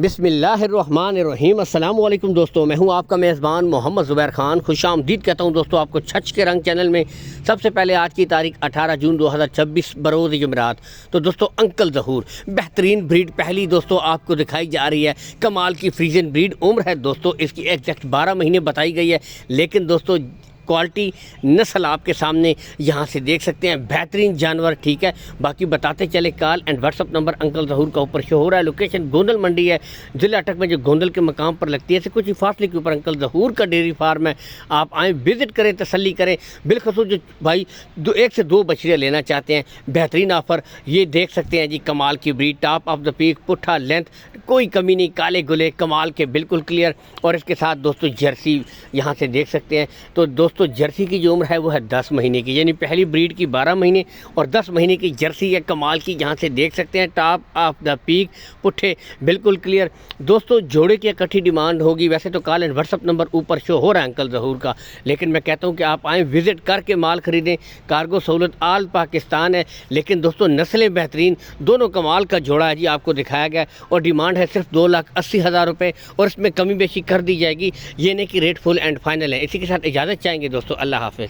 बिस्मिल्लाहिर्रहमानिर्रहीम। अस्सलाम वालेकुम दोस्तों, मैं हूं आपका मेज़बान मोहम्मद ज़ुबैर ख़ान। खुश आमदीद कहता हूं दोस्तों आपको छच के रंग चैनल में। सबसे पहले आज की तारीख 18 जून 2026 बरोज़ जुमेरात। तो दोस्तों अंकल ज़हूर बेहतरीन ब्रीड पहली दोस्तों आपको दिखाई जा रही है। कमाल की फ्रीजन ब्रीड। उम्र है दोस्तों इसकी एग्जैक्ट 12 महीने बताई गई है, लेकिन दोस्तों क्वालिटी नस्ल आपके सामने यहाँ से देख सकते हैं। बेहतरीन जानवर, ठीक है। बाकी बताते चले, call and WhatsApp number uncle Zahoor का ऊपर शो हो रहा है। लोकेशन गोंदल मंडी है, ज़िला अटक में, जो गोंदल के मकाम पर लगती है। कुछ ही फासले के ऊपर अंकल ज़हूर का डेयरी फार्म है। आप आएँ, विज़िट करें, तसल्ली करें। बिलखसूस जो भाई 1 से 2 बछड़ियाँ लेना चाहते हैं, बेहतरीन ऑफ़र। ये देख सकते हैं जी, कमाल की breed, top of the peak, पुट्ठा लेंथ, कोई कमी नहीं, काले गुले कमाल के, बिल्कुल क्लियर। और इसके साथ दोस्तों जर्सी यहाँ से देख सकते हैं। तो दोस्तों जर्सी की जो उम्र है वो है 10 महीने की, यानी पहली ब्रीड की 12 महीने और 10 महीने की जर्सी है। कमाल की यहाँ से देख सकते हैं, टॉप ऑफ द पीक, पुट्ठे बिल्कुल क्लियर। दोस्तों जोड़े की इकट्ठी डिमांड होगी। वैसे तो कॉल एंड व्हाट्सअप नंबर ऊपर शो हो रहा है अंकल ज़हूर का, लेकिन मैं कहता हूँ कि आप आएँ, विज़िट करके माल ख़रीदें। कार्गो सहूलत आल पाकिस्तान है। लेकिन दोस्तों नस्लें बेहतरीन, दोनों कमाल का जोड़ा है जी, आपको दिखाया गया। और डिमांड है सिर्फ 2,80,000 रुपये, और इसमें कमी बेशी कर दी जाएगी। ये नहीं कि रेट फुल एंड फाइनल है। इसी के साथ इजाज़त चाहेंगे दोस्तों। अल्लाह हाफ़िज़।